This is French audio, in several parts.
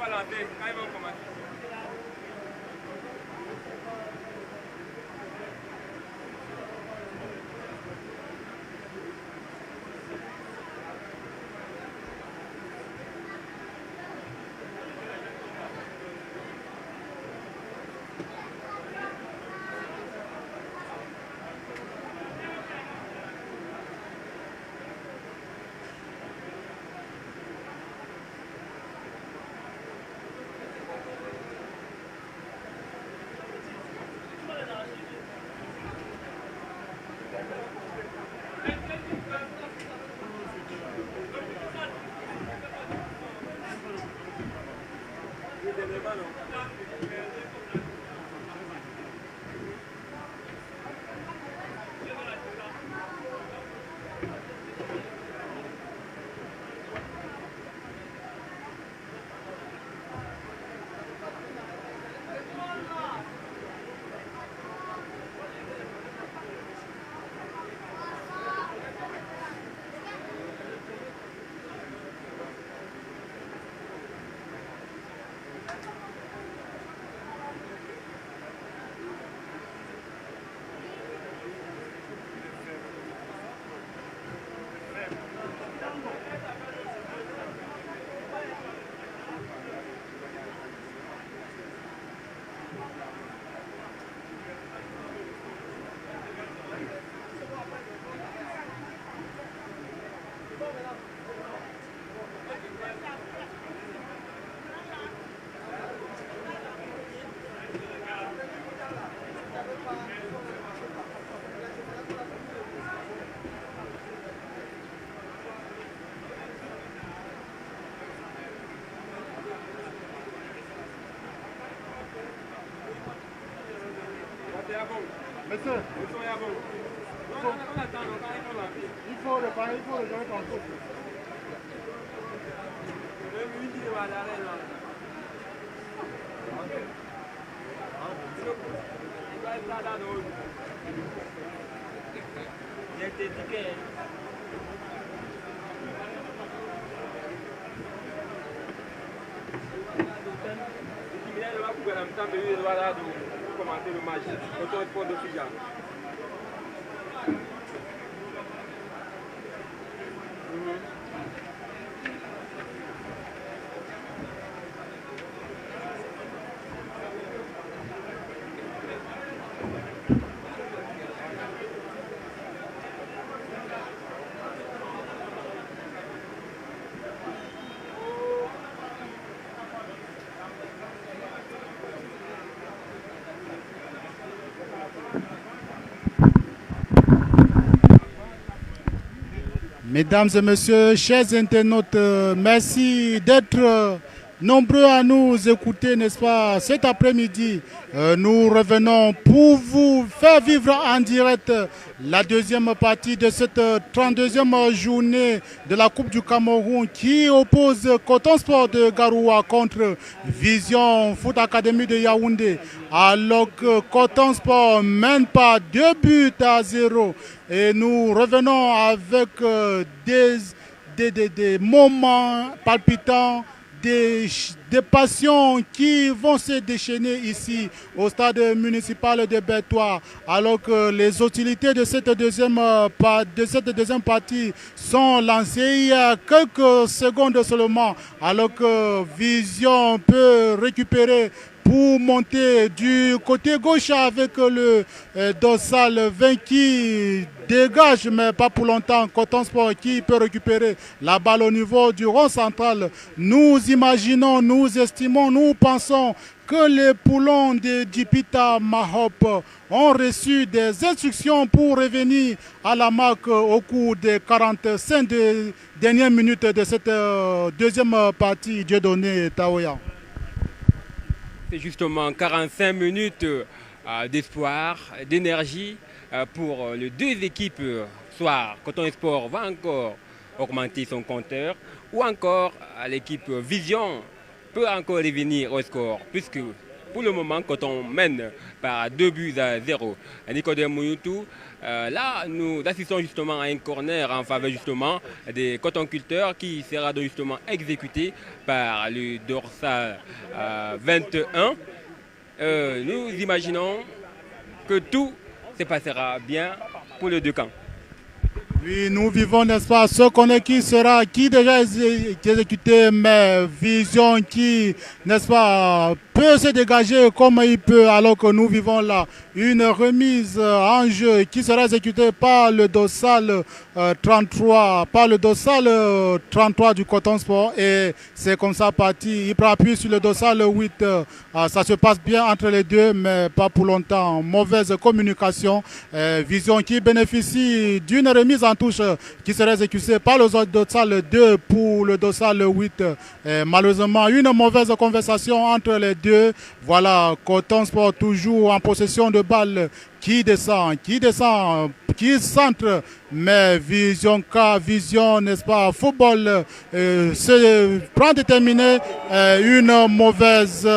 lancer quand ils vont commencer. Monsieur, il faut le pain, il faut le donner tantôt. Commenter le match contre le sport de Figa. Mesdames et messieurs, chers internautes, merci d'être nombreux à nous écouter, n'est-ce pas, cet après-midi. Nous revenons pour vous faire vivre en direct la deuxième partie de cette 32e journée de la Coupe du Cameroun qui oppose Coton Sport de Garoua contre Vision Foot Academy de Yaoundé. Alors que Coton Sport mène par 2-0. Et nous revenons avec des moments palpitants, des passions qui vont se déchaîner ici au stade municipal de Bertois, alors que les hostilités de cette deuxième partie sont lancées il y a quelques secondes seulement, alors que Vision peut récupérer pour monter du côté gauche avec le dorsal 20 qui dégage, mais pas pour longtemps. Coton Sport qui peut récupérer la balle au niveau du rond central. Nous imaginons, nous estimons, nous pensons que les poulons de Djipita Mahop ont reçu des instructions pour revenir à la marque au cours des 45 dernières minutes de cette deuxième partie. Dieudonné Taoya. C'est justement 45 minutes d'espoir, d'énergie pour les deux équipes. Soit Coton Sport va encore augmenter son compteur, ou encore l'équipe Vision peut encore revenir au score, puisque Pour le moment, quand on mène par 2 buts à 0, Nicodème Mouyoutou, là, nous assistons justement à un corner en faveur justement des cotonculteurs qui sera donc justement exécuté par le dorsal 21. Nous imaginons que tout se passera bien pour les deux camps. Oui, nous vivons, n'est-ce pas, ce qu'on est qui déjà exécuté, mais vision qui, n'est-ce pas, peut se dégager comme il peut, alors que nous vivons là. Une remise en jeu qui sera exécutée par le dossal 33, du Coton Sport, et c'est comme ça parti. Il prend appui sur le dossal 8. Ça se passe bien entre les deux, mais pas pour longtemps. Mauvaise communication. Vision qui bénéficie d'une remise en touche qui serait exécutée par le dossal 2 pour le dossal 8. Malheureusement, une mauvaise conversation entre les deux. Voilà, Coton Sport toujours en possession de balle qui descend, qui centre, mais vision, n'est-ce pas, football se prend déterminé une mauvaise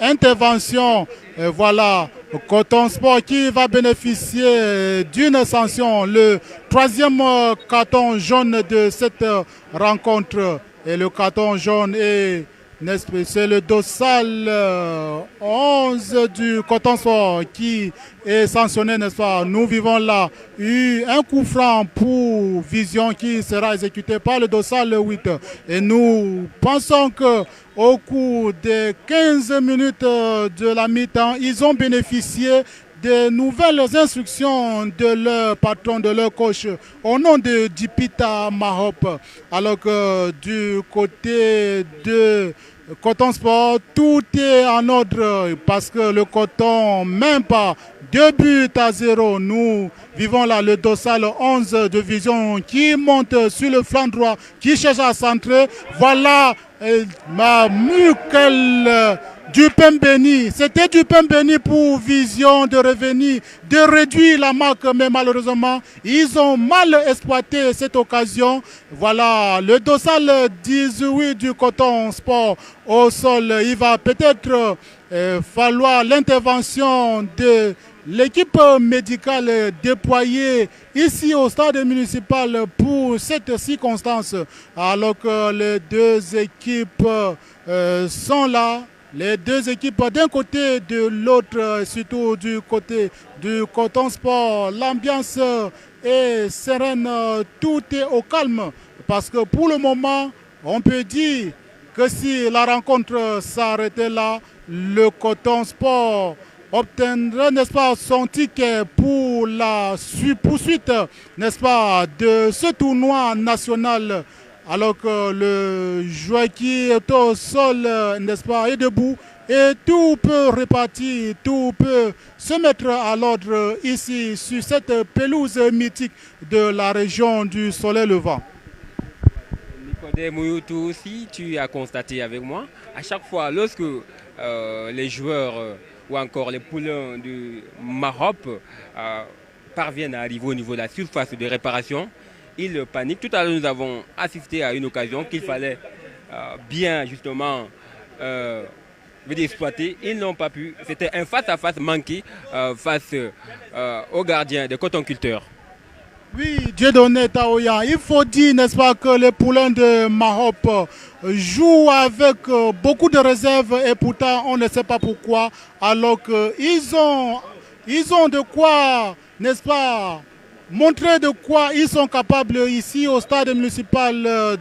intervention. Voilà, Coton Sport qui va bénéficier d'une sanction, le 3e carton jaune de cette rencontre. Et le carton jaune c'est le dossal 11 du Coton Sport qui est sanctionné, n'est-ce pas? Nous vivons là un coup franc pour Vision qui sera exécuté par le dossal 8. Et nous pensons qu'au cours des 15 minutes de la mi-temps, ils ont bénéficié de nouvelles instructions de leur patron, de leur coach, au nom de Dipita Mahop. Alors que du côté de Coton Sport, tout est en ordre parce que le Coton, même pas 2 buts à 0, nous vivons là le dossal 11 de Vision qui monte sur le flanc droit, qui cherche à centrer. Voilà Dupembeni. C'était Dupembeni pour Vision de revenir, de réduire la marque, mais malheureusement, ils ont mal exploité cette occasion. Voilà, le dossal 18 du Coton Sport au sol. Il va peut-être falloir l'intervention de l'équipe médicale déployée ici au stade municipal pour cette circonstance, alors que les deux équipes sont là. Les deux équipes d'un côté, de l'autre, surtout du côté du Coton Sport, l'ambiance est sereine, tout est au calme. Parce que pour le moment, on peut dire que si la rencontre s'arrêtait là, le Coton Sport obtiendrait, n'est-ce pas, son ticket pour la poursuite, n'est-ce pas, de ce tournoi national. Alors que le joueur qui est au sol, n'est-ce pas, est debout et tout peut repartir, tout peut se mettre à l'ordre ici sur cette pelouse mythique de la région du Soleil Levant. Nicodème Mouyoutou, si tu as constaté avec moi, à chaque fois lorsque les joueurs ou encore les poulains du Maroc parviennent à arriver au niveau de la surface de réparation, ils paniquent. Tout à l'heure, nous avons assisté à une occasion qu'il fallait bien justement exploiter. Ils n'ont pas pu. C'était un face-à-face manqué face aux gardiens des cotonculteurs. Oui, Dieudonné Taoyan, il faut dire, n'est-ce pas, que les poulains de Maroc jouent avec beaucoup de réserve et pourtant on ne sait pas pourquoi, alors qu'ils ont de quoi, n'est-ce pas, montrer de quoi ils sont capables ici au stade municipal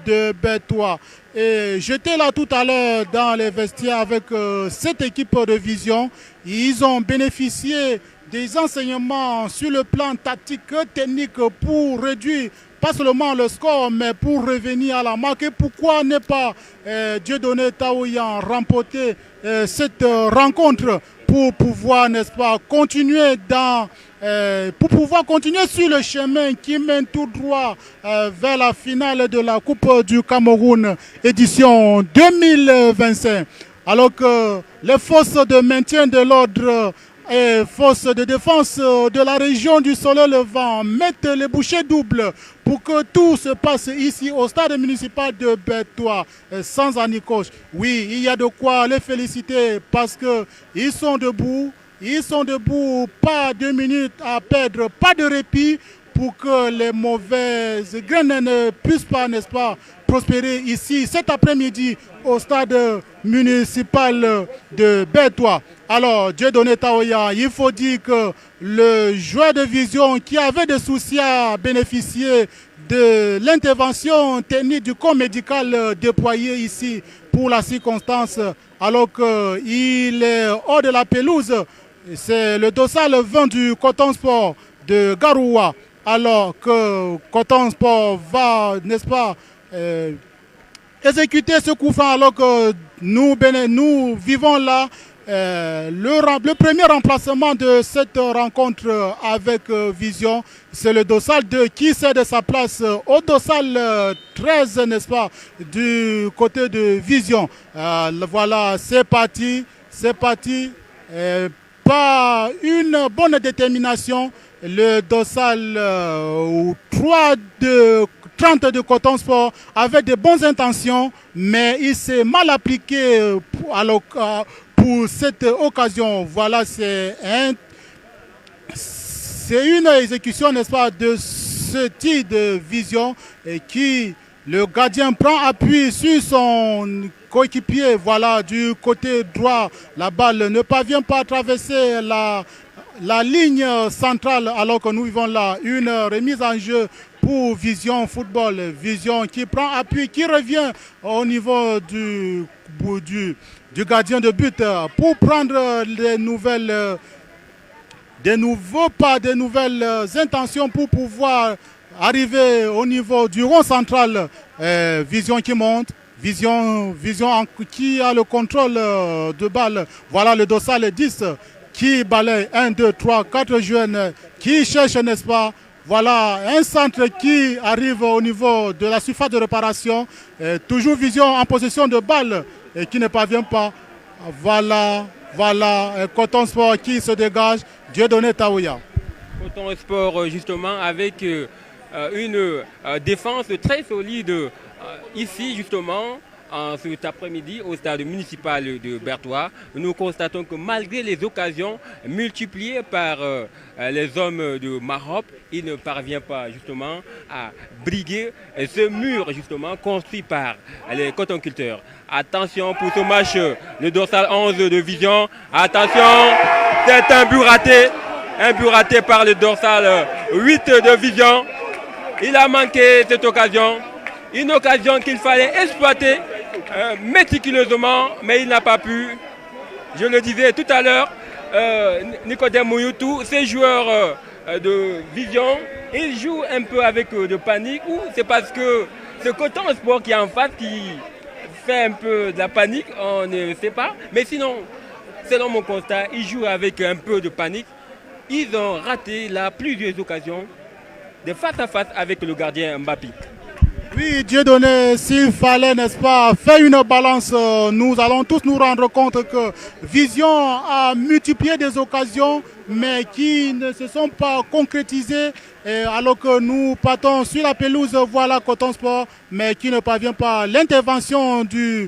de Bertois. Et j'étais là tout à l'heure dans les vestiaires avec cette équipe de Vision. Ils ont bénéficié des enseignements sur le plan tactique et technique pour réduire pas seulement le score, mais pour revenir à la marque. Et pourquoi ne pas Dieudonné Taoyan remporter cette rencontre pour pouvoir, n'est-ce pas, continuer sur le chemin qui mène tout droit vers la finale de la Coupe du Cameroun édition 2025. Alors que les forces de maintien de l'ordre et forces de défense de la région du Soleil Levant mettent les bouchées doubles pour que tout se passe ici au stade municipal de Bertois sans anicroche. Oui, il y a de quoi les féliciter parce qu'ils sont debout. Ils sont debout, pas 2 minutes à perdre, pas de répit pour que les mauvaises graines ne puissent pas, n'est-ce pas, prospérer ici cet après-midi au stade municipal de Bertois. Alors, Dieudonné Taoya, il faut dire que le joueur de Vision qui avait des soucis à bénéficier de l'intervention technique du corps médical déployé ici pour la circonstance, alors qu'il est hors de la pelouse. C'est le dossal 20 du Coton Sport de Garoua, alors que Coton Sport va, n'est-ce pas, exécuter ce coup franc alors que nous vivons là le premier remplacement de cette rencontre avec Vision. C'est le dossal 2 qui cède sa place au dossal 13, n'est-ce pas, du côté de Vision. Voilà, c'est parti, par une bonne détermination, le dossal 30 de Coton Sport avait de bonnes intentions, mais il s'est mal appliqué pour cette occasion. Voilà, c'est une exécution, n'est-ce pas, de ce type de Vision qui, le gardien prend appui sur son coéquipier, voilà, du côté droit. La balle ne parvient pas à traverser la ligne centrale alors que nous vivons là. Une remise en jeu pour Vision Football. Vision qui prend appui, qui revient au niveau du gardien de but pour prendre des nouvelles intentions pour pouvoir arriver au niveau du rond central. Vision qui monte. Vision qui a le contrôle de balle. Voilà le dossal 10 qui balaye 1, 2, 3, 4 jeunes qui cherchent, n'est-ce pas. Voilà un centre qui arrive au niveau de la surface de réparation. Toujours Vision en possession de balle et qui ne parvient pas. Voilà, Coton Sport qui se dégage. Dieudonné Taoya. Coton Sport justement avec une défense très solide ici justement en cet après-midi au stade municipal de Bertois. Nous constatons que malgré les occasions multipliées par les hommes de Maroc, il ne parvient pas justement à briguer ce mur justement construit par les cotonculteurs. Attention pour ce match, le dorsal 11 de Vision. Attention, c'est un but raté par le dorsal 8 de Vision. Il a manqué cette occasion. Une occasion qu'il fallait exploiter méticuleusement, mais il n'a pas pu. Je le disais tout à l'heure, Nicodème Mouyoutou, ces joueurs de Vision, ils jouent un peu avec de panique, ou c'est parce que ce Coton Sport qui est en face qui fait un peu de la panique, on ne sait pas. Mais sinon, selon mon constat, ils jouent avec un peu de panique. Ils ont raté là plusieurs occasions de face à face avec le gardien Mbappé. Oui, Dieudonné, s'il fallait, n'est-ce pas, faire une balance, nous allons tous nous rendre compte que Vision a multiplié des occasions, mais qui ne se sont pas concrétisées, alors que nous partons sur la pelouse, voilà Coton Sport, mais qui ne parvient pas. L'intervention de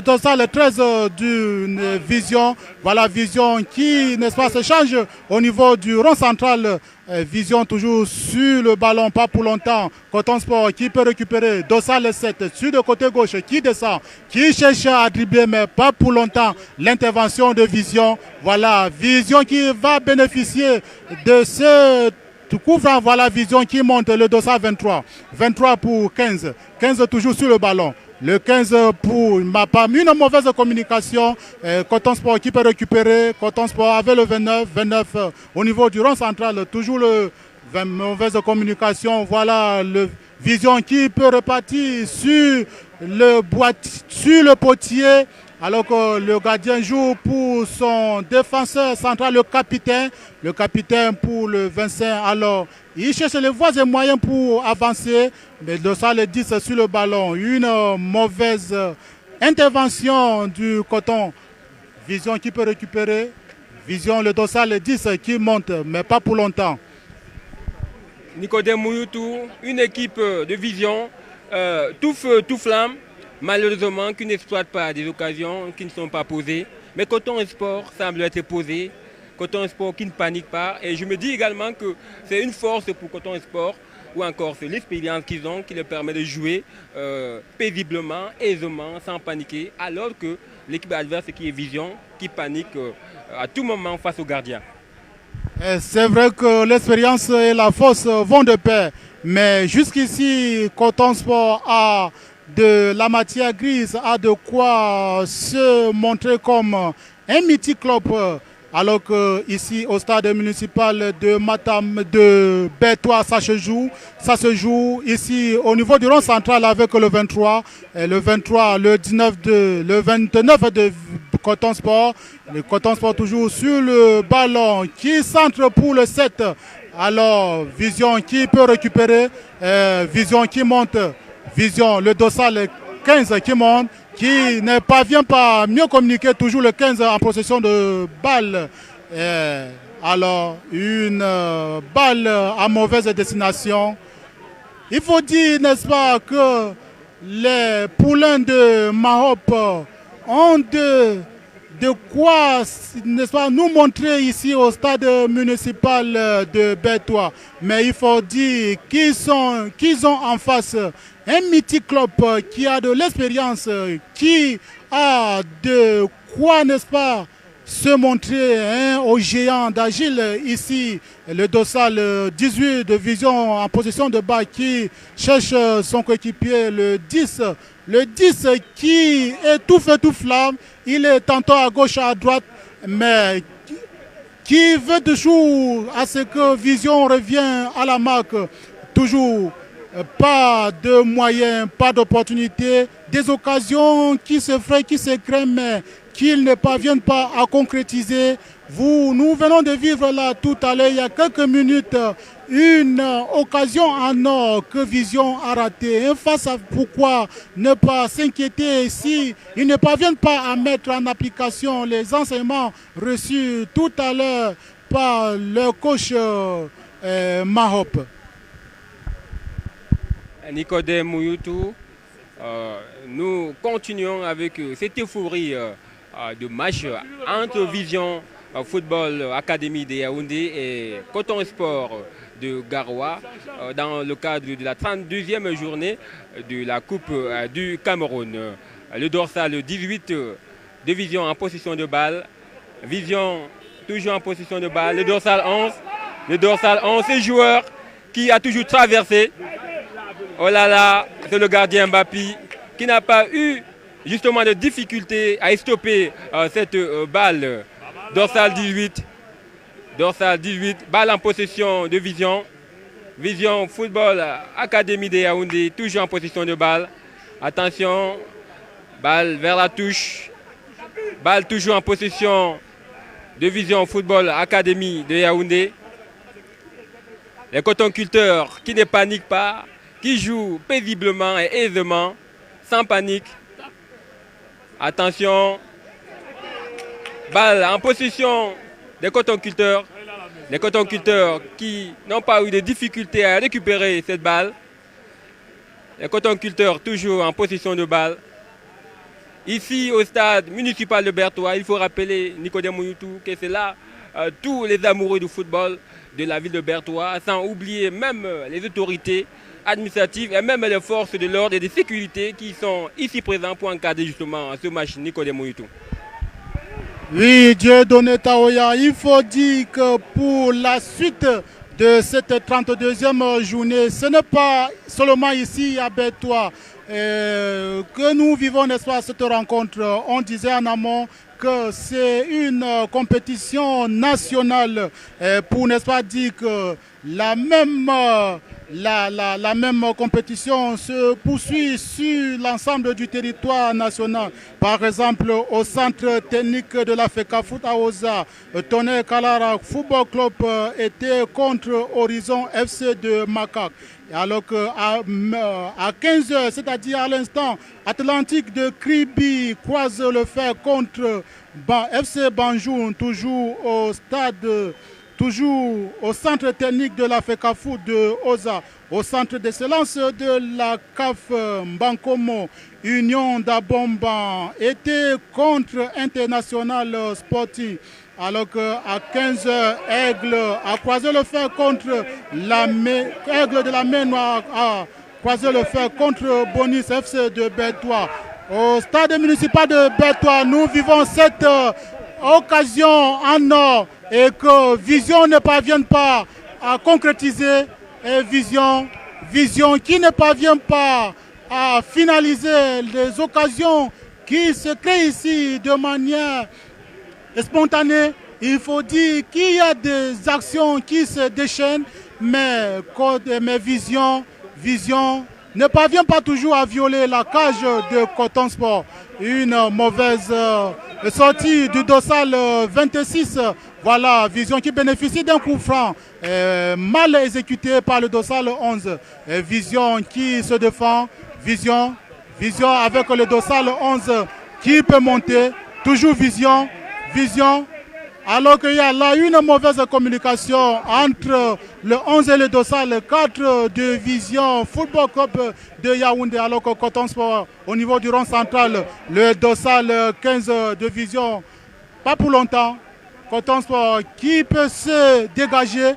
dossal 13 d'une Vision, voilà Vision qui, n'est-ce pas, se change au niveau du rond central. Vision toujours sur le ballon, pas pour longtemps. Coton Sport qui peut récupérer. Dossal 7 sur le côté gauche qui descend, qui cherche à dribbler, mais pas pour longtemps. L'intervention de Vision. Voilà, Vision qui va bénéficier de ce coup franc. Voilà, Vision qui monte le dossal 23. 23 pour 15. 15 toujours sur le ballon. Le 15 pour Mapam, une mauvaise communication. Coton Sport qui peut récupérer. Coton Sport avec le 29. 29 au niveau du rond central. Toujours le mauvaise communication. Voilà le Vision qui peut repartir sur le potier. Alors que le gardien joue pour son défenseur central, le capitaine pour le 25. Alors, il cherche les voies et moyens pour avancer, mais le dossal 10 sur le ballon. Une mauvaise intervention du Coton. Vision qui peut récupérer. Vision, le dorsal 10 qui monte, mais pas pour longtemps. Nicodème Mouyoutou, une équipe de Vision, tout feu, tout flamme, malheureusement qui n'exploite pas des occasions qui ne sont pas posées. Mais Coton Sport semble être posé, Coton Sport qui ne panique pas. Et je me dis également que c'est une force pour Coton Sport, ou encore c'est l'expérience qu'ils ont qui leur permet de jouer paisiblement, aisément, sans paniquer, alors que l'équipe adverse qui est Vision, qui panique à tout moment face au gardien. C'est vrai que l'expérience et la force vont de pair, mais jusqu'ici, Coton Sport a de la matière grise, a de quoi se montrer comme un mythique club, alors qu'ici au stade municipal de Berthois, ça se joue ici au niveau du rond central avec le 23, et le 23, le 29 de Coton Sport. Le Coton Sport toujours sur le ballon qui centre pour le 7. Alors, Vision qui peut récupérer, Vision qui monte, Vision, le dossal 15 qui monte, qui ne parvient pas à mieux communiquer, toujours le 15 en possession de balle. Alors, une balle à mauvaise destination. Il faut dire, n'est-ce pas, que les poulains de Mahop ont de quoi, n'est-ce pas, nous montrer ici au stade municipal de Berthois. Mais il faut dire qu'ils ont en face un mythique club qui a de l'expérience, qui a de quoi, n'est-ce pas, se montrer aux géants d'Agile ici, le dossal 18 de Vision en position de bas qui cherche son coéquipier, le 10 qui est tout feu tout flamme, il est tantôt à gauche à droite, mais qui veut toujours à ce que Vision revienne à la marque, toujours pas de moyens, pas d'opportunités, des occasions qui se feraient, qui se créent, mais qu'ils ne parviennent pas à concrétiser. Nous venons de vivre là tout à l'heure, il y a quelques minutes, une occasion en or que Vision a ratée. Et face à pourquoi ne pas s'inquiéter si ils ne parviennent pas à mettre en application les enseignements reçus tout à l'heure par le coach Mahop. Nicodème Mouyoutou, nous continuons avec cette euphorie de match entre Vision Football Academy de Yaoundé et Coton Sport de Garoua dans le cadre de la 32e journée de la Coupe du Cameroun. Le dorsal 18 de Vision en possession de balle, Vision toujours en possession de balle, le dorsal 11, ce joueur qui a toujours traversé. Oh là là, c'est le gardien Mbappé qui n'a pas eu justement de difficulté à stopper cette balle. Dorsal 18, balle en possession de Vision. Vision Football Academy de Yaoundé, toujours en possession de balle. Attention, balle vers la touche. Balle toujours en possession de Vision Football Academy de Yaoundé. Les cotonculteurs qui ne paniquent pas, qui jouent paisiblement et aisément, sans panique. Attention, balle en possession des cotonculteurs. Les cotonculteurs qui n'ont pas eu de difficulté à récupérer cette balle. Les cotonculteurs toujours en possession de balle. Ici au stade municipal de Berthois, il faut rappeler Nicodème Mouyoutou que c'est là tous les amoureux du football de la ville de Berthois, sans oublier même les autorités administratives et même les forces de l'ordre et de sécurité qui sont ici présents pour encadrer justement ce match Nicodème Mouyoutou. Oui, Dieu donné Taoya, il faut dire que pour la suite de cette 32e journée, ce n'est pas seulement ici à Berthois que nous vivons, n'est-ce pas, cette rencontre. On disait en amont que c'est une compétition nationale pour, n'est-ce pas, dire que la même la même compétition se poursuit sur l'ensemble du territoire national. Par exemple, au centre technique de la FECAFOOT à Oza, Tonnerre Kalara Football Club était contre Horizon FC de Macaque. Alors qu'à 15h, c'est-à-dire à l'instant, Atlantique de Kribi croise le fer contre FC Banjou, toujours au centre technique de la FECAFOOT de Oza, au centre d'excellence de la CAF Mbankomo, Union d'Abomban était contre International Sporting. Alors qu'à 15h, Aigle a croisé le fer contre Aigle de la Mer Noire a croisé le fer contre Bonis FC de Bertois. Au stade municipal de Bertois, nous vivons cette occasion en or et que Vision ne parvient pas à concrétiser et Vision qui ne parvient pas à finaliser les occasions qui se créent ici de manière spontanée. Il faut dire qu'il y a des actions qui se déchaînent, mais Vision ne parvient pas toujours à violer la cage de Coton Sport. Une mauvaise sortie du dossal 26. Voilà, Vision qui bénéficie d'un coup franc mal exécuté par le dossal 11. Vision qui se défend. Vision avec le dossal 11 qui peut monter. Toujours Vision. Alors qu'il y a là une mauvaise communication entre le 11 et le dossal 4 de Vision Football Club de Yaoundé, alors que Coton Sport au niveau du rond central, le dossal 15 de Vision, pas pour longtemps. Coton Sport qui peut se dégager.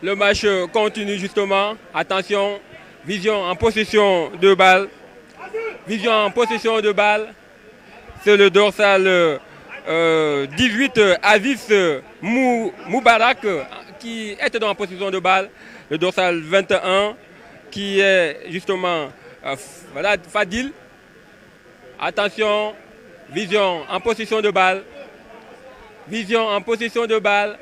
Le match continue justement. Attention, Vision en possession de balle. Vision en possession de balle. C'est le dorsal 18 Aziz Moubarak qui est en possession de balle. Le dorsal 21 qui est justement Fadil. Attention, Vision en possession de balle. Vision en possession de balle.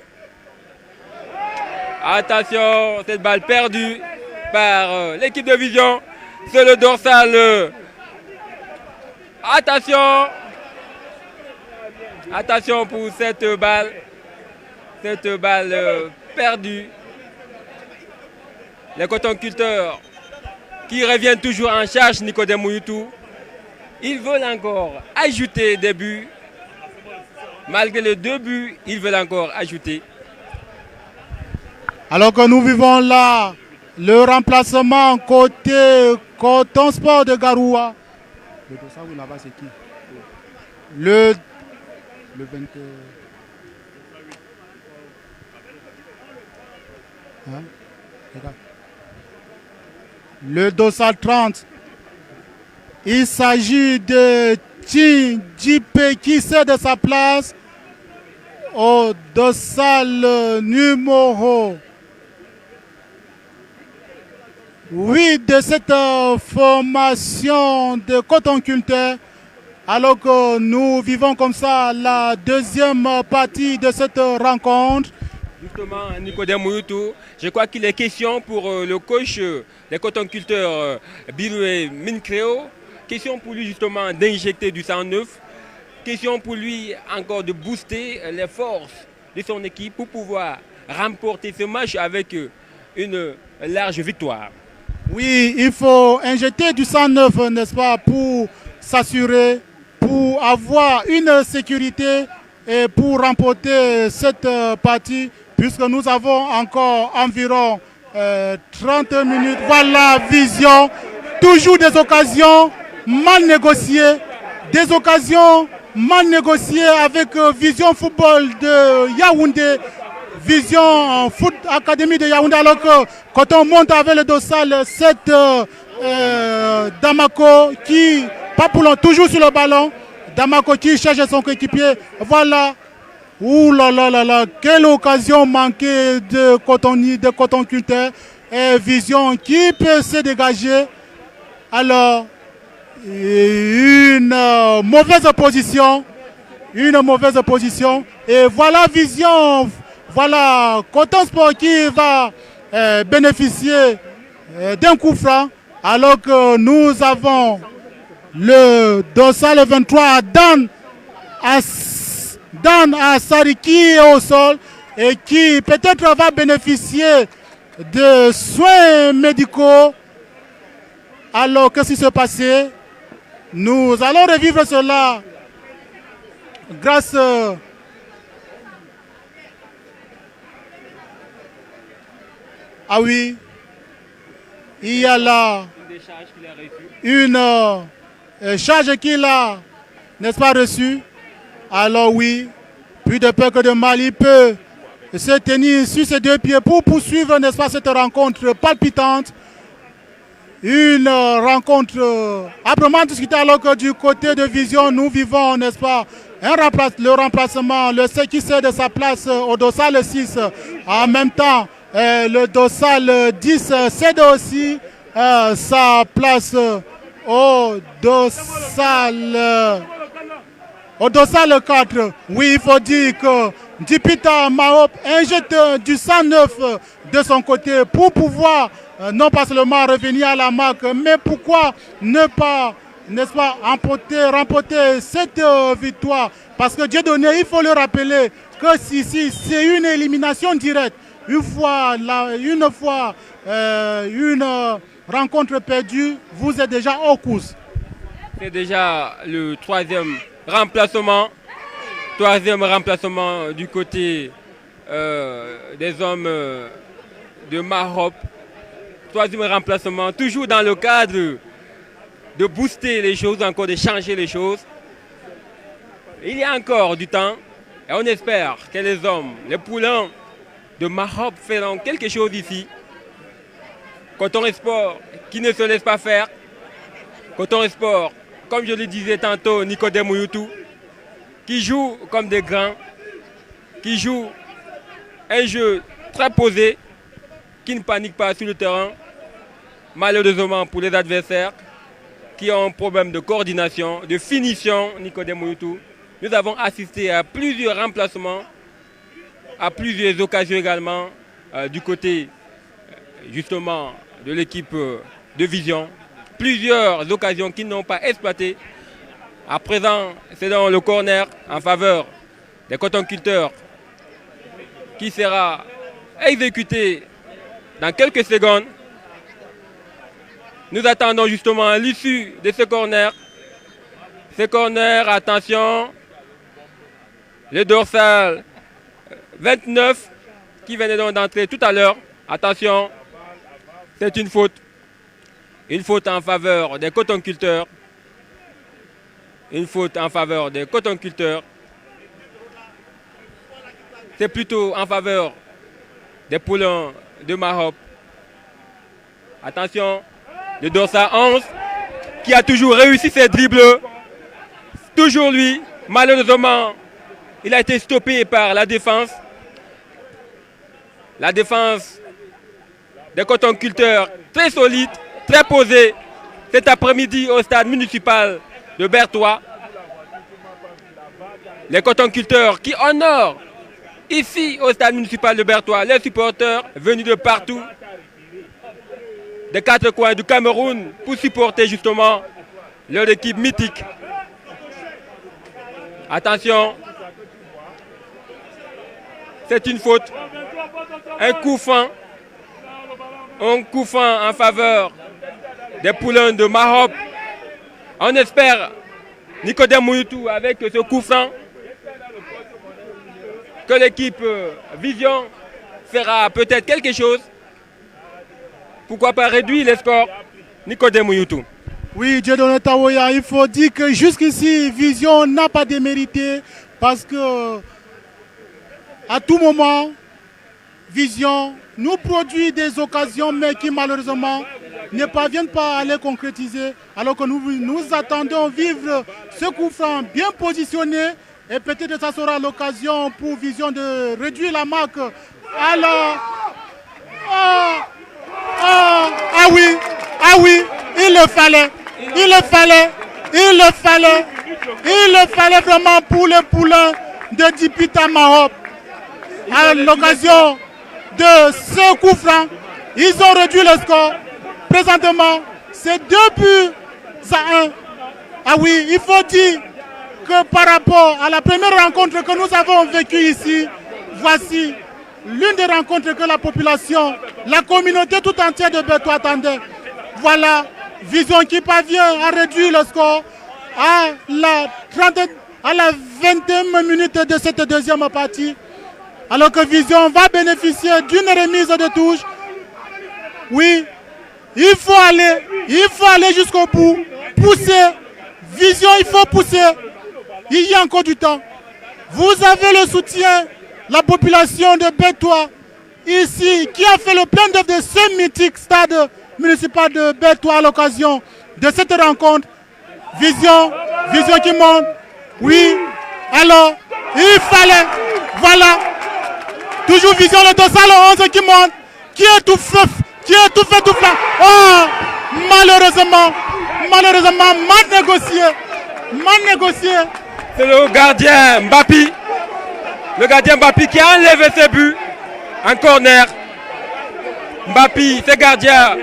Attention, cette balle perdue par l'équipe de Vision. C'est le dorsal. Attention pour cette balle. Cette balle perdue. Les cotonculteurs qui reviennent toujours en charge, Nicodème Mouyoutou. Ils veulent encore ajouter des buts. Malgré les 2 buts, ils veulent encore ajouter. Alors que nous vivons là, le remplacement côté Coton Sport de Garoua. Le dossal là-bas, c'est qui? Le 20. Hein? Le dossal 30. Il s'agit de Chin Jipé qui cède sa place au dossal numéro 8 de cette formation de cotonculteurs. Alors que nous vivons comme ça la deuxième partie de cette rencontre. Justement, Nicodème Mouyoutou, je crois qu'il est question pour le coach des cotonculteurs Biroué Mincréo. Question pour lui justement d'injecter du sang neuf. Question pour lui encore de booster les forces de son équipe pour pouvoir remporter ce match avec une large victoire. Oui, il faut injecter du sang neuf, n'est-ce pas, pour s'assurer, pour avoir une sécurité et pour remporter cette partie, puisque nous avons encore environ 30 minutes. Voilà, Vision, toujours des occasions mal négociées, avec Vision Football de Yaoundé, Vision Foot Academy de Yaoundé, alors que quand on monte avec le dossal 7 Damako qui, pas pour long, toujours sur le ballon, Damako qui cherche son coéquipier, voilà. Ouh là là là là, quelle occasion manquée de cotonculteur et Vision qui peut se dégager. Alors, une mauvaise position une mauvaise position. Et voilà Vision, voilà Coton Sport qui va bénéficier d'un coup franc. Alors que nous avons le dossal 23 Dan Assari qui est au sol et qui peut-être va bénéficier de soins médicaux. Alors qu'est-ce qui se passait? Nous allons revivre cela grâce ah oui, il y a là une charge qu'il a, n'est-ce pas, reçue. Alors oui, plus de peur que de mal, il peut se tenir sur ses deux pieds pour poursuivre, n'est-ce pas, cette rencontre palpitante. Une rencontre âprement discutée alors que du côté de Vision, nous vivons, n'est-ce pas, le remplacement, le C qui cède sa place au dossal 6. En même temps, le dossal 10 cède aussi sa place au dossal 4. Oui, il faut dire que Dipita Mahop injecte du 109 de son côté pour pouvoir non pas seulement revenir à la marque, mais pourquoi ne pas, n'est-ce pas, remporter cette victoire. Parce que Dieudonné, il faut le rappeler que ici, c'est une élimination directe. Une rencontre perdue, vous êtes déjà hors course. C'est déjà le troisième remplacement du côté des hommes de Mahop. Troisième remplacement, toujours dans le cadre de booster les choses, encore de changer les choses. Il y a encore du temps et on espère que les hommes, les poulains de Mahop feront quelque chose ici. Coton Sport qui ne se laisse pas faire. Coton Sport, comme je le disais tantôt, Nicodème Mouyoutou, qui joue comme des grands, qui joue un jeu très posé, qui ne panique pas sur le terrain. Malheureusement pour les adversaires qui ont un problème de coordination, de finition, Nicodème Mouyoutou, nous avons assisté à plusieurs remplacements, à plusieurs occasions également du côté justement de l'équipe de Vision. Plusieurs occasions qui n'ont pas exploité. À présent, c'est dans le corner en faveur des cotonculteurs qui sera exécuté dans quelques secondes. Nous attendons justement l'issue de ce corner. Ce corner, attention, le dorsal 29 qui venait donc d'entrer tout à l'heure. Attention, c'est une faute. Une faute en faveur des cotonculteurs. Une faute en faveur des cotonculteurs. C'est plutôt en faveur des poulains de Mahop. Attention, le dorsal 11 qui a toujours réussi ses dribbles. Toujours lui. Malheureusement, il a été stoppé par la défense. La défense des cotonculteurs très solide, très posée cet après-midi au stade municipal de Berthois. Les cotonculteurs qui honorent ici au stade municipal de Berthois les supporters venus de partout, des quatre coins du Cameroun pour supporter justement leur équipe mythique. Attention, c'est une faute. Un coup franc en faveur des poulains de Mahop. On espère, Nicodème Mouyoutou, avec ce coup franc, que l'équipe Vision fera peut-être quelque chose. Pourquoi pas réduire les scores, Nicodème Mouyoutou. Oui, Dieudonné Tawoya, il faut dire que jusqu'ici, Vision n'a pas démérité parce que à tout moment, Vision nous produit des occasions mais qui malheureusement ne parviennent pas à les concrétiser. Alors que nous attendons vivre ce coup franc bien positionné et peut-être que ça sera l'occasion pour Vision de réduire la marque. Alors, ah oui, il le fallait. Il fallait vraiment pour les poulains de Dipita Mahop, à l'occasion de ce coup franc, ils ont réduit le score. Présentement, c'est 2 buts à 1. Ah oui, il faut dire que par rapport à la première rencontre que nous avons vécue ici, voici l'une des rencontres que la population, la communauté tout entière de Beto attendait. Voilà, Vision qui parvient à réduire le score à la 21e minute de cette deuxième partie. Alors que Vision va bénéficier d'une remise de touche. Oui, il faut aller jusqu'au bout, pousser. Vision, il faut pousser. Il y a encore du temps. Vous avez le soutien, la population de Bétois, ici, qui a fait le plein d'œuvre de ce mythique stade municipal de Bétois à l'occasion de cette rencontre. Vision qui monte. Oui, alors, il fallait, voilà, toujours Vision, le dossal 11 qui monte, qui est tout fait tout flanc. Oh, malheureusement, mal négocié. C'est le gardien Mbappé. Le gardien Mbappé qui a enlevé ses buts en corner. Mbappé, ce gardien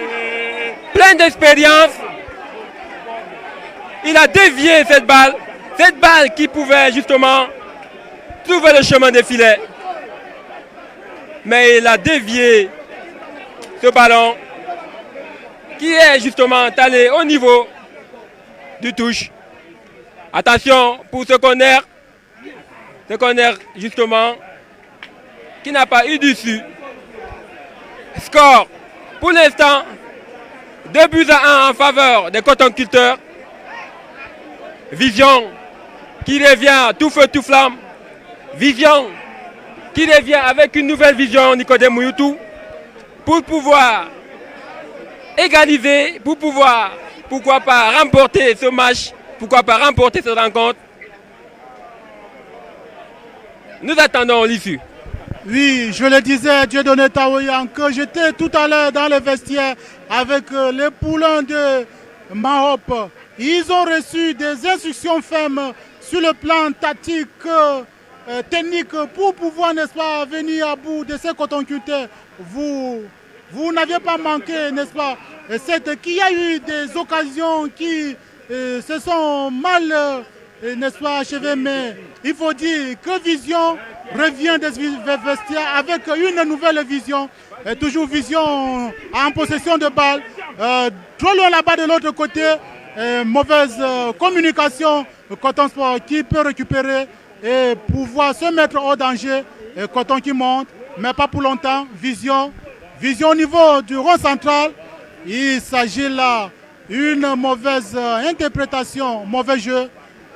plein d'expérience. Il a dévié cette balle qui pouvait justement trouver le chemin des filets. Mais il a dévié ce ballon qui est justement allé au niveau du touche. Attention pour ce corner justement qui n'a pas eu d'issue. Score pour l'instant 2 buts à 1 en faveur des cotonculteurs. Vision qui revient tout feu tout flamme. Vision qui revient avec une nouvelle vision, Nicodème Mouyoutou, pour pouvoir égaliser, pour pouvoir, pourquoi pas, remporter ce match, pourquoi pas remporter cette rencontre. Nous attendons l'issue. Oui, je le disais, Dieudonné Taoyan, que j'étais tout à l'heure dans le vestiaire avec les poulains de Mahop. Ils ont reçu des instructions fermes sur le plan tactique, technique, pour pouvoir, n'est-ce pas, venir à bout de ces cotonculteurs. Vous n'aviez pas manqué, n'est-ce pas, qu'il y a eu des occasions qui se sont mal, n'est-ce pas, achevées, mais il faut dire que Vision revient des vestiaires avec une nouvelle vision, toujours Vision en possession de balle, trop loin là-bas de l'autre côté, mauvaise communication, Coton Sport qui peut récupérer et pouvoir se mettre hors danger, Coton qui monte, mais pas pour longtemps. Vision au niveau du rond central, il s'agit là une mauvaise interprétation, mauvais jeu.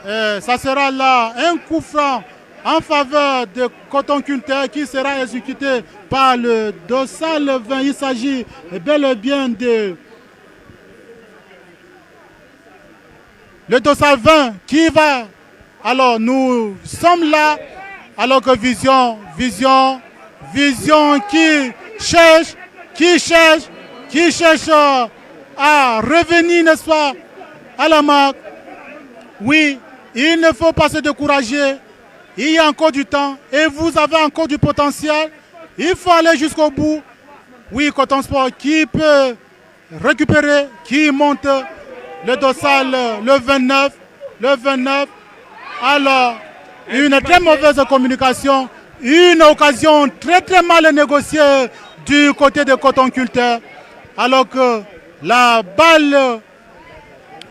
Ça sera là un coup franc en faveur de Cotonculteur qui sera exécuté par le dossal 20. Il s'agit bel et bien de le dossal 20 qui va. Alors nous sommes là, alors que Vision qui cherche à revenir, n'est-ce pas, à la marque. Oui, il ne faut pas se décourager. Il y a encore du temps et vous avez encore du potentiel. Il faut aller jusqu'au bout. Oui, Coton Sport qui peut récupérer, qui monte le dossal, le 29. Alors, une très mauvaise communication, une occasion très mal négociée du côté de Cotonculteur. Alors que la balle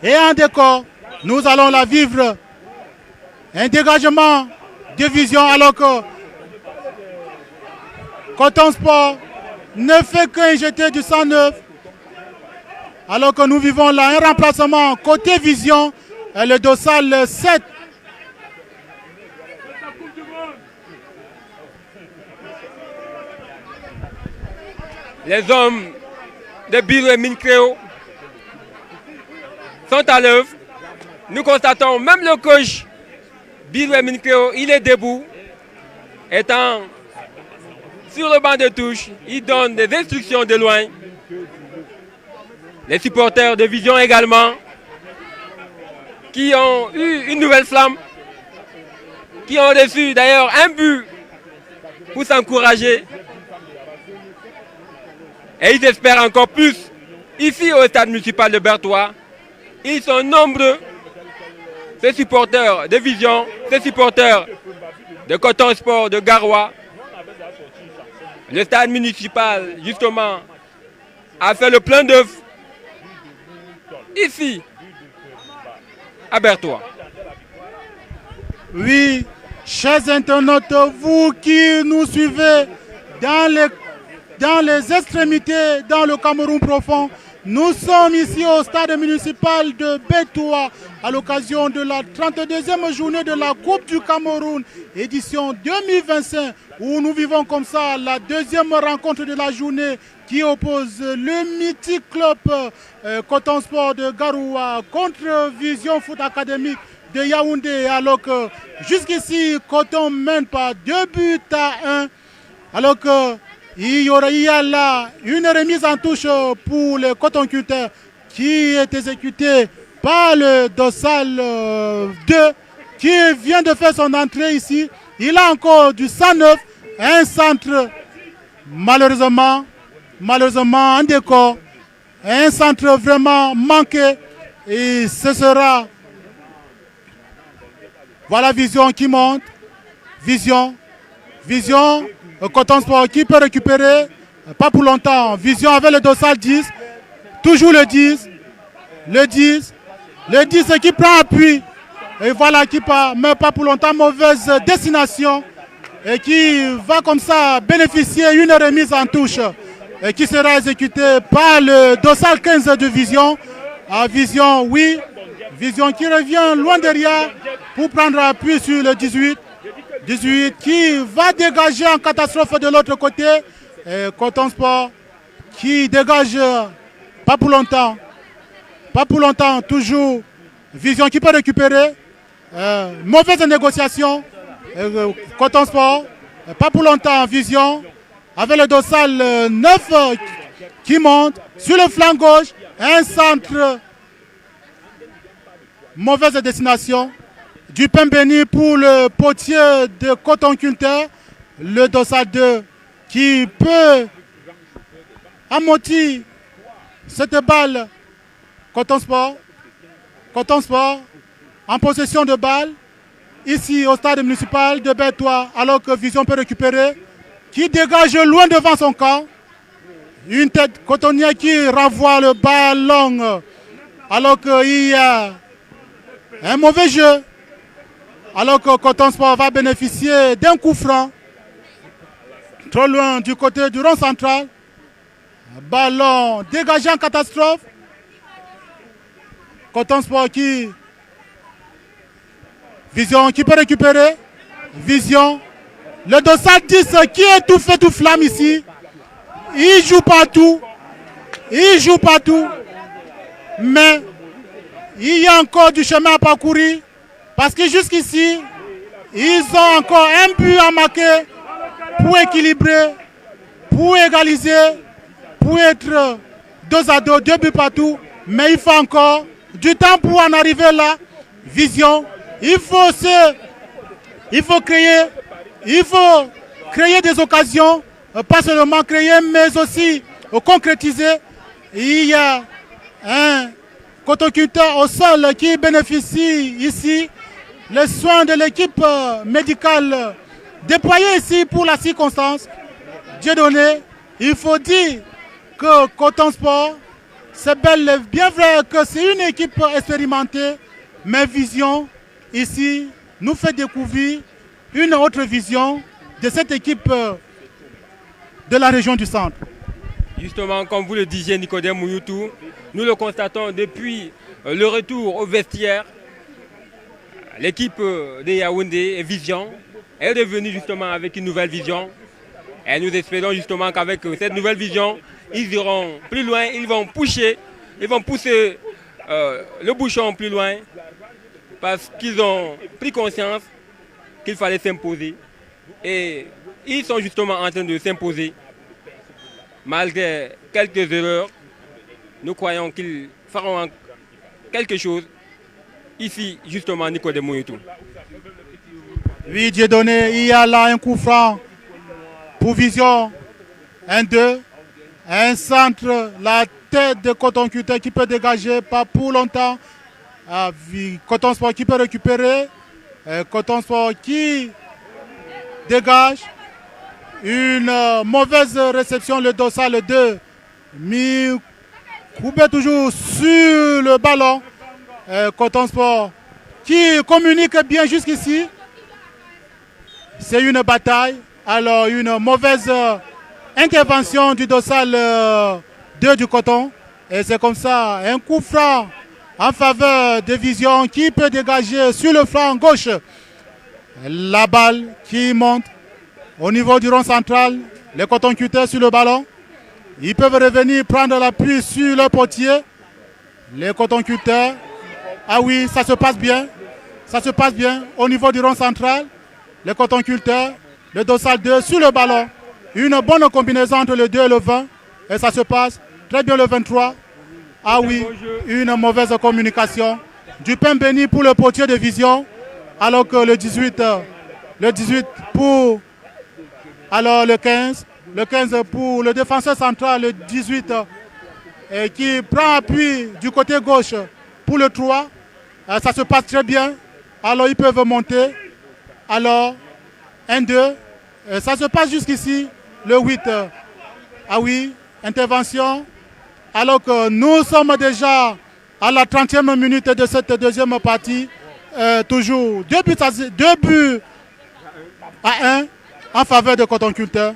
est en décor, nous allons la vivre. Un dégagement de Vision alors que Coton Sport ne fait qu'injecter du sang neuf. Alors que nous vivons là un remplacement côté Vision, le dossal 7. Les hommes de Birou et Mincréo sont à l'œuvre. Nous constatons même le coach Birou et Mincréo, il est debout, étant sur le banc de touche, il donne des instructions de loin. Les supporters de Vision également, qui ont eu une nouvelle flamme, qui ont reçu d'ailleurs un but pour s'encourager. Et ils espèrent encore plus ici au stade municipal de Berthois. Ils sont nombreux, ces supporters de Vision, ces supporters de Coton Sport de Garoua. Le stade municipal, justement, a fait le plein d'œuvre ici, à Berthois. Oui, chers internautes, vous qui nous suivez dans les extrémités, dans le Cameroun profond, nous sommes ici au stade municipal de Berthois à l'occasion de la 32e journée de la Coupe du Cameroun, édition 2025, où nous vivons comme ça la deuxième rencontre de la journée qui oppose le mythique club Coton Sport de Garoua contre Vision Foot Académique de Yaoundé, alors que jusqu'ici, Coton mène par 2-1, alors que il y a là une remise en touche pour les cotonculteurs qui est exécutée par le Dossal 2 qui vient de faire son entrée ici. Il a encore du 109, un centre malheureusement en décor, un centre vraiment manqué, et ce sera, voilà Vision qui monte, Vision, Coton Sport qui peut récupérer, pas pour longtemps, Vision avec le dossal 10, toujours le 10 qui prend appui, et voilà qui part, mais pas pour longtemps, mauvaise destination, et qui va comme ça bénéficier d'une remise en touche, et qui sera exécutée par le dossal 15 de Vision, à Vision, oui, Vision qui revient loin derrière pour prendre appui sur le 18 qui va dégager en catastrophe de l'autre côté. Coton Sport qui dégage pas pour longtemps, toujours Vision qui peut récupérer. Mauvaise négociation. Coton Sport, pas pour longtemps, Vision avec le dossal 9 qui monte sur le flanc gauche. Un centre, mauvaise destination. Du pain béni pour le potier de cotonculteur, le dossal 2 qui peut amortir cette balle. Coton Sport en possession de balle ici au stade municipal de Berthois, alors que Vision peut récupérer, qui dégage loin devant son camp. Une tête cotonnière qui renvoie le ballon alors qu'il y a un mauvais jeu. Alors que Coton Sport va bénéficier d'un coup franc. Trop loin du côté du rond central. Ballon dégagé en catastrophe. Coton Sport qui... Vision qui peut récupérer. Vision. Le dossal 10 qui est tout fait, tout flamme ici. Il joue partout. Mais il y a encore du chemin à parcourir. Parce que jusqu'ici, ils ont encore un but à marquer pour équilibrer, pour égaliser, pour être 2-2, 2 buts partout. Mais il faut encore du temps pour en arriver là. Vision, il faut créer des occasions, pas seulement créer, mais aussi concrétiser. Il y a un cotonculteur au sol qui bénéficie ici les soins de l'équipe médicale déployée ici pour la circonstance. Dieu donné, il faut dire que Coton Sport, c'est bien vrai que c'est une équipe expérimentée, mais Vision, ici, nous fait découvrir une autre vision de cette équipe de la région du centre. Justement, comme vous le disiez, Nicodème Mouyoutou, nous le constatons depuis le retour au vestiaire. L'équipe de Yaoundé et Vision est revenue justement avec une nouvelle vision. Et nous espérons justement qu'avec cette nouvelle vision, ils iront plus loin, ils vont pousser le bouchon plus loin parce qu'ils ont pris conscience qu'il fallait s'imposer. Et ils sont justement en train de s'imposer. Malgré quelques erreurs, nous croyons qu'ils feront quelque chose ici justement Nicodème Mouyetou. Oui, Dieudonné, il y a là un coup franc pour Vision. 1-2. Un centre, la tête de Coton Culter qui peut dégager, pas pour longtemps. Coton Sport qui peut récupérer. Coton Sport qui dégage. Une mauvaise réception, le dossal 2. Mis coupé toujours sur le ballon. Coton Sport qui communique bien jusqu'ici. C'est une bataille. Alors une mauvaise intervention du dossal 2 du Coton. Et c'est comme ça, un coup franc en faveur de Vision qui peut dégager sur le flanc gauche. La balle qui monte au niveau du rond central. Les Coton Culter sur le ballon. Ils peuvent revenir prendre l'appui sur le potier. Les Coton Culter. Ah oui, ça se passe bien. Ça se passe bien au niveau du rond central. Les Coton Culter, le dossal 2 sur le ballon. Une bonne combinaison entre le 2 et le 20. Et ça se passe très bien le 23. Ah oui, une mauvaise communication. Du pain béni pour le potier de Vision. Alors que le 18 pour alors le 15 pour le défenseur central, le 18 qui prend appui du côté gauche pour le 3. Ça se passe très bien. Alors ils peuvent monter. Alors 1-2. Ça se passe jusqu'ici. Le 8. Ah oui, intervention. Alors que nous sommes déjà à la 30e minute de cette deuxième partie. Toujours 2 buts à 1 en faveur de Coton Culter.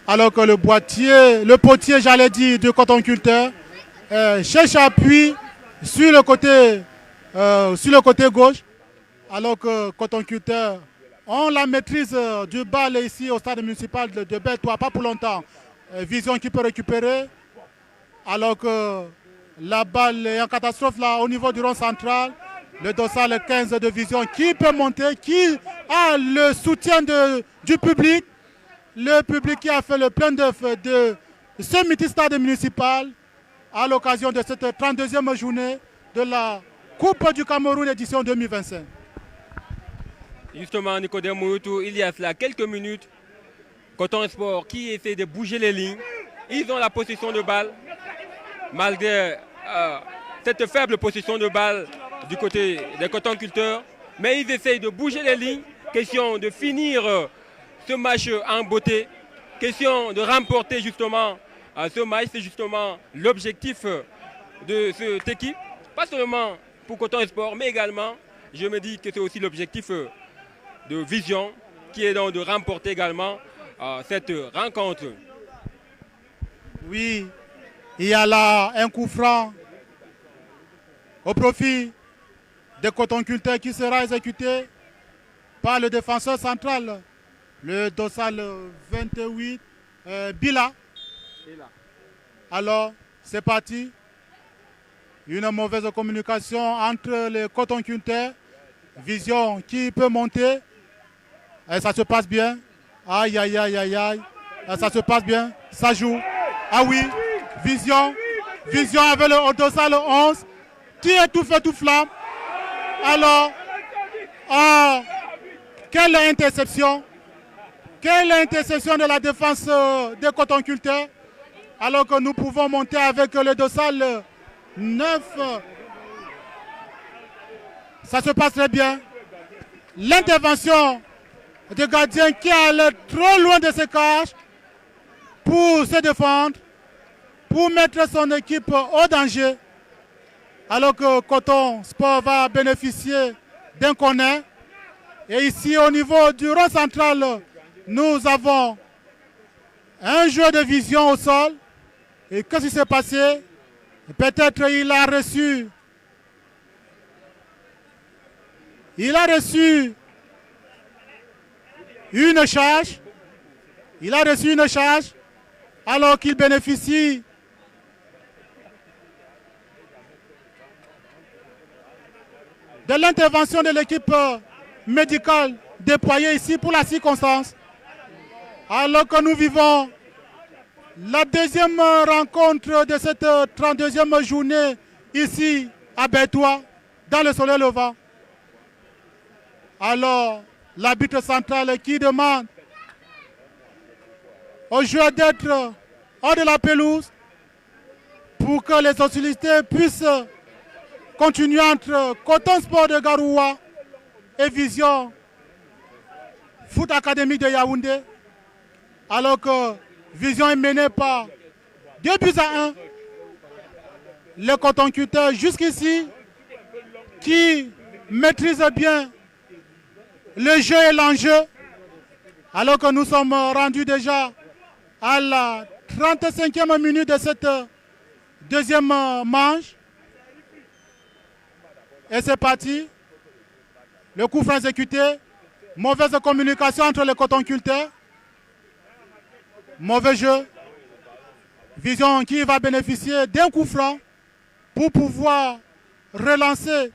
Alors que le potier, j'allais dire, de Coton Culter cherche appui sur le côté gauche. Alors que Coton Culter ont la maîtrise du bal ici au stade municipal de Beltois, pas pour longtemps. Vision qui peut récupérer. Alors que la balle est en catastrophe là au niveau du rond central. Le dossal 15 de Vision qui peut monter, qui a le soutien du public. Le public qui a fait le plein d'œuf de ce mythique stade municipal à l'occasion de cette 32e journée de la Coupe du Cameroun édition 2025. Justement, Nicodème Mouyetou, il y a cela quelques minutes, Coton Sport qui essaie de bouger les lignes. Ils ont la possession de balle, malgré cette faible possession de balle du côté des Coton Culter. Mais ils essayent de bouger les lignes, question de finir ce match en beauté, question de remporter justement ce match. C'est justement l'objectif de cette équipe, pas seulement pour Coton Sport, mais également, je me dis que c'est aussi l'objectif de Vision, qui est donc de remporter également cette rencontre. Oui, il y a là un coup franc au profit de Coton Culter qui sera exécuté par le défenseur central, le dossal 28, Bila. Alors, c'est parti. Une mauvaise communication entre les Coton Culter. Vision qui peut monter. Et ça se passe bien. Aïe, aïe, aïe, aïe, aïe. Ça se passe bien. Ça joue. Ah oui. Vision avec le dossal 11. Qui est tout fait, tout flamme. Alors, quelle interception. Quelle interception de la défense des Coton Culter. Alors que nous pouvons monter avec le dossal 9. Ça se passe très bien. L'intervention du gardien qui allait trop loin de ses cages pour se défendre, pour mettre son équipe au danger. Alors que Coton Sport va bénéficier d'un corner. Et ici, au niveau du rond central, nous avons un joueur de Vision au sol. Et qu'est-ce qui s'est passé? Peut-être il a reçu une charge. Il a reçu une charge alors qu'il bénéficie de l'intervention de l'équipe médicale déployée ici pour la circonstance. Alors que nous vivons la deuxième rencontre de cette 32e journée ici à Beltois. dans le soleil levant. Alors, l'arbitre central qui demande aux joueurs d'être hors de la pelouse pour que les hostilités puissent continuer entre Coton Sport de Garoua et Vision Foot Academy de Yaoundé. Alors que Vision est menée par 2-1. Le cotonculteur jusqu'ici qui maîtrise bien le jeu et l'enjeu. Alors que nous sommes rendus déjà à la 35e minute de cette deuxième manche. Et c'est parti. Le coup franc exécuté. Mauvaise communication entre les cotonculteurs. Mauvais jeu. Vision qui va bénéficier d'un coup franc pour pouvoir relancer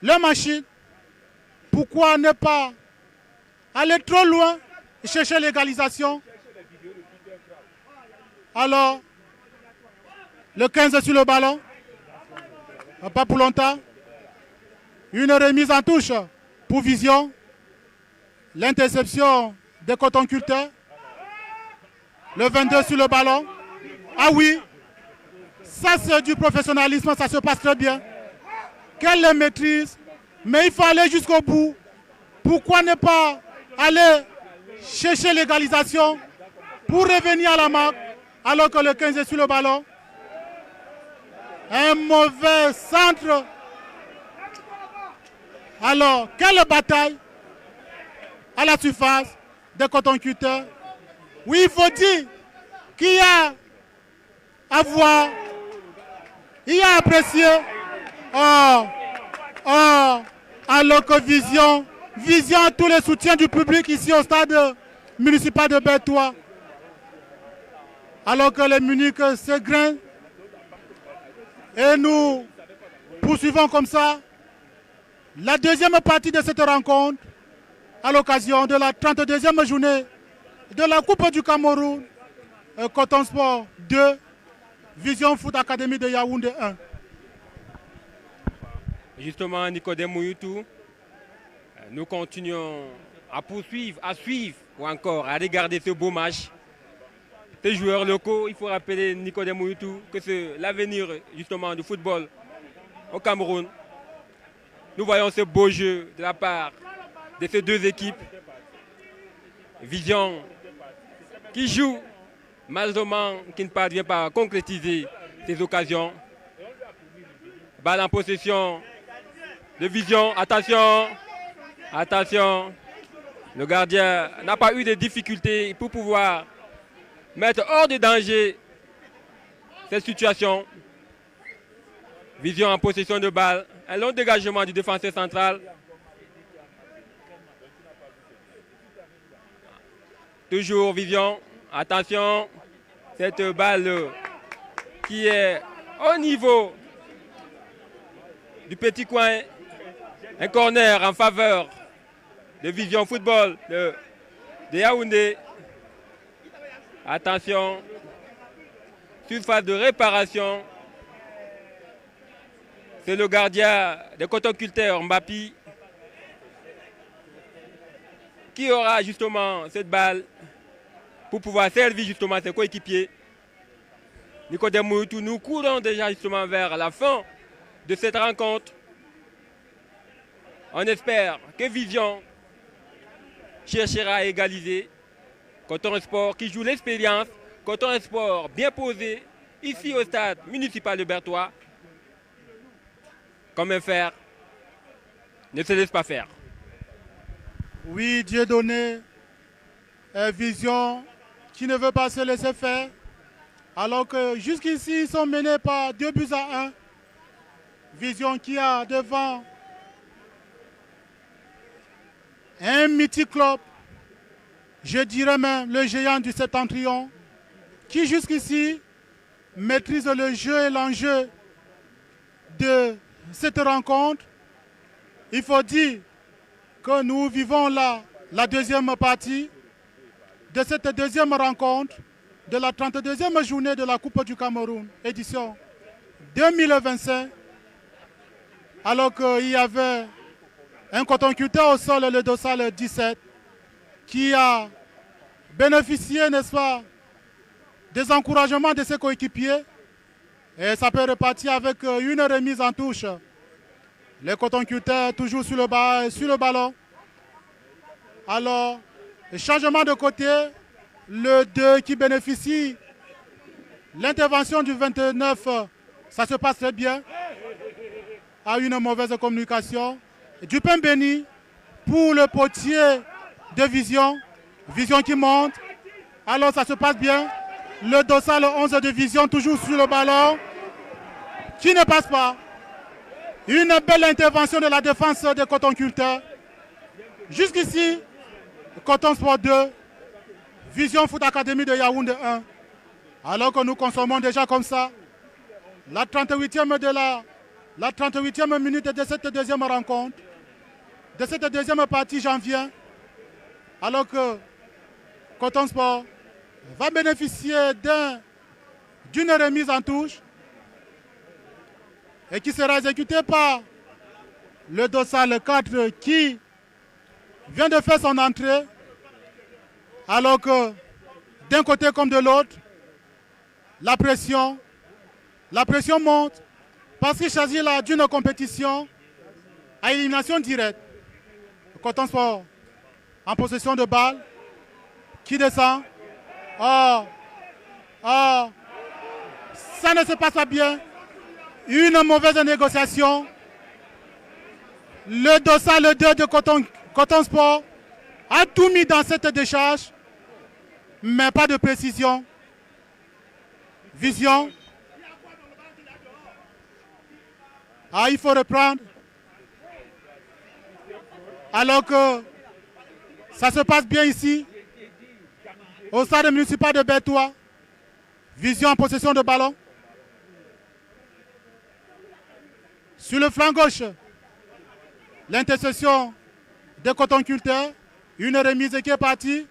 leur machine. Pourquoi ne pas aller trop loin et chercher l'égalisation? Alors, le 15 sur le ballon. Pas pour longtemps. Une remise en touche pour Vision. L'interception des cotonculteurs. Le 22 sur le ballon. Ah oui, ça c'est du professionnalisme, ça se passe très bien. Quelle maîtrise, mais il faut aller jusqu'au bout. Pourquoi ne pas aller chercher l'égalisation pour revenir à la marque alors que le 15 est sur le ballon? Un mauvais centre. Alors, quelle bataille à la surface des cotonculteurs. Oui, il faut dire qu'il y a à voir, il y a à apprécier. Alors que Vision a tous les soutiens du public ici au stade municipal de Berthois. Alors que les Munich se grainent. Et nous poursuivons comme ça la deuxième partie de cette rencontre à l'occasion de la 32e journée de la Coupe du Cameroun. Coton Sport 2, Vision Foot Academy de Yaoundé 1. Justement, Nicodème Mouyoutou, nous continuons à poursuivre, à suivre ou encore à regarder ce beau match. Ces joueurs locaux, il faut rappeler Nicodème Mouyoutou que c'est l'avenir justement du football au Cameroun. Nous voyons ce beau jeu de la part de ces deux équipes. Vision qui joue, malheureusement qui ne parvient pas à concrétiser ces occasions. Balle en possession de Vision. Attention, attention. Le gardien n'a pas eu de difficultés pour pouvoir mettre hors de danger cette situation. Vision en possession de balle. Un long dégagement du défenseur central. Toujours Vision. Attention. Cette balle qui est au niveau du petit coin. Un corner en faveur de Vision Football de Yaoundé. Attention. Surface de réparation. C'est le gardien de cotonculteur Mbappé qui aura justement cette balle pour pouvoir servir justement ses coéquipiers. Nicodème Mouyoutou, nous courons déjà justement vers la fin de cette rencontre. On espère que Vision cherchera à égaliser. Coton Sport qui joue l'expérience. Coton Sport bien posé ici au stade municipal de Berthois. Comment faire? Ne se laisse pas faire. Oui, Dieu donné. Vision qui ne veut pas se laisser faire. Alors que jusqu'ici, ils sont menés par 2-1. Vision qui a devant un mythique club, je dirais même le géant du Septentrion, qui jusqu'ici maîtrise le jeu et l'enjeu de cette rencontre. Il faut dire que nous vivons là la deuxième partie de cette deuxième rencontre de la 32e journée de la Coupe du Cameroun, édition 2025. alors qu'il y avait un cotonculteur au sol, le dossal 17, qui a bénéficié, n'est-ce pas, des encouragements de ses coéquipiers. Et ça peut repartir avec une remise en touche. Les cotonculteurs toujours sur le ballon. Alors, changement de côté, le 2 qui bénéficie. L'intervention du 29, ça se passe très bien. A une mauvaise communication. Dupin béni pour le potier de Vision. Vision qui monte. Alors ça se passe bien. Le dossal 11 de Vision toujours sur le ballon. Qui ne passe pas. Une belle intervention de la défense des cotonculteurs. Jusqu'ici, Coton Sport 2. Vision Foot Academy de Yaoundé 1. Alors que nous consommons déjà comme ça la 38e minute de cette deuxième rencontre, de cette deuxième partie janvier, alors que Coton Sport va bénéficier d'une remise en touche et qui sera exécutée par le dossal 4 qui vient de faire son entrée, alors que d'un côté comme de l'autre, la pression monte parce qu'il s'agit là d'une compétition à élimination directe. Coton Sport en possession de balle, qui descend. Ça ne se passe pas bien. Une mauvaise négociation. Le dossal 2 de Coton Sport a tout mis dans cette décharge, mais pas de précision. Vision. Il faut reprendre. Alors que ça se passe bien ici, au stade municipal de Bertois. Vision en possession de ballon. Sur le flanc gauche, l'intercession des cotonculteurs. Une remise qui est partie.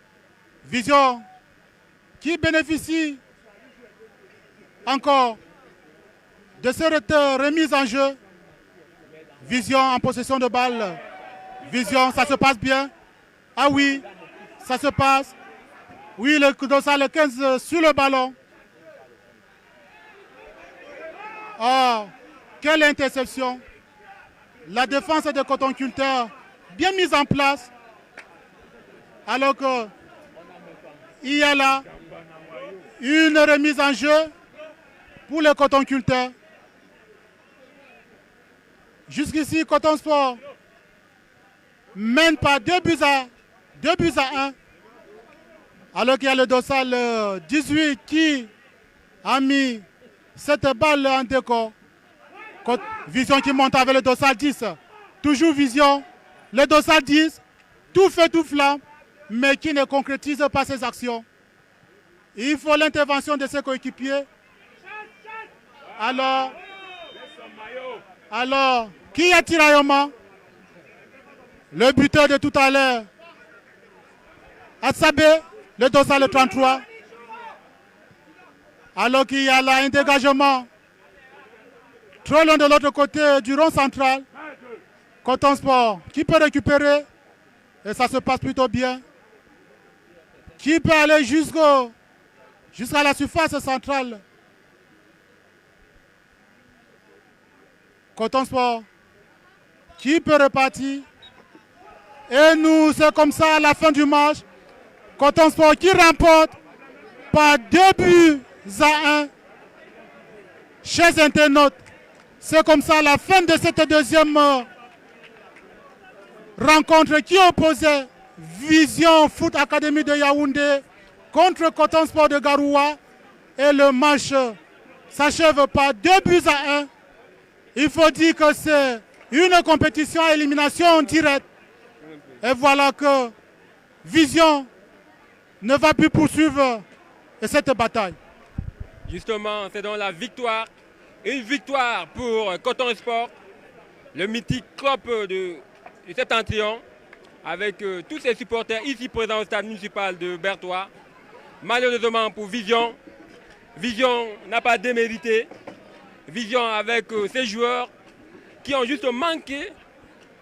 Vision qui bénéficie encore de cette remise en jeu. Vision en possession de balle. Vision, ça se passe bien. Ah oui, ça se passe. Oui, le dossal 15 sur le ballon. Quelle interception. La défense des cotonculteurs bien mise en place. Alors que il y a là une remise en jeu pour les cotonculteurs. Jusqu'ici, Coton Sport mène par 2 buts à 1. Alors qu'il y a le dossal 18 qui a mis cette balle en décor. Vision qui monte avec le dossal 10. Toujours Vision. Le dossal 10, tout feu, tout flamme, mais qui ne concrétise pas ses actions. Il faut l'intervention de ses coéquipiers. Alors, qui a tiraillement? Le buteur de tout à l'heure, Atsabé, le dossal 33. Alors qu'il y a là un dégagement trop loin de l'autre côté du rond central. Coton Sport qui peut récupérer et ça se passe plutôt bien. Qui peut aller jusqu'à la surface centrale. Coton Sport qui peut repartir. Et nous, c'est comme ça à la fin du match. Coton Sport qui remporte par 2 buts à 1. Chers internautes, c'est comme ça à la fin de cette deuxième rencontre qui opposait Vision Foot Academy de Yaoundé contre Coton Sport de Garoua. Et le match s'achève par 2 buts à 1. Il faut dire que c'est une compétition à élimination directe. Et voilà que Vision ne va plus poursuivre cette bataille. Justement, c'est dans la victoire. Une victoire pour Coton Sport, le mythique club de Septentrion, avec tous ses supporters ici présents au stade municipal de Bertois. Malheureusement pour Vision, Vision n'a pas démérité. Vision avec ses joueurs qui ont juste manqué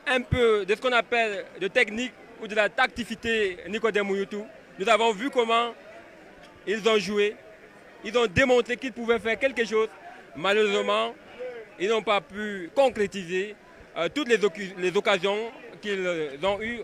un peu de ce qu'on appelle de technique ou de la tacticité Nicodème Mouloutou. Nous avons vu comment ils ont joué, ils ont démontré qu'ils pouvaient faire quelque chose. Malheureusement, ils n'ont pas pu concrétiser toutes les occasions qu'ils ont eues.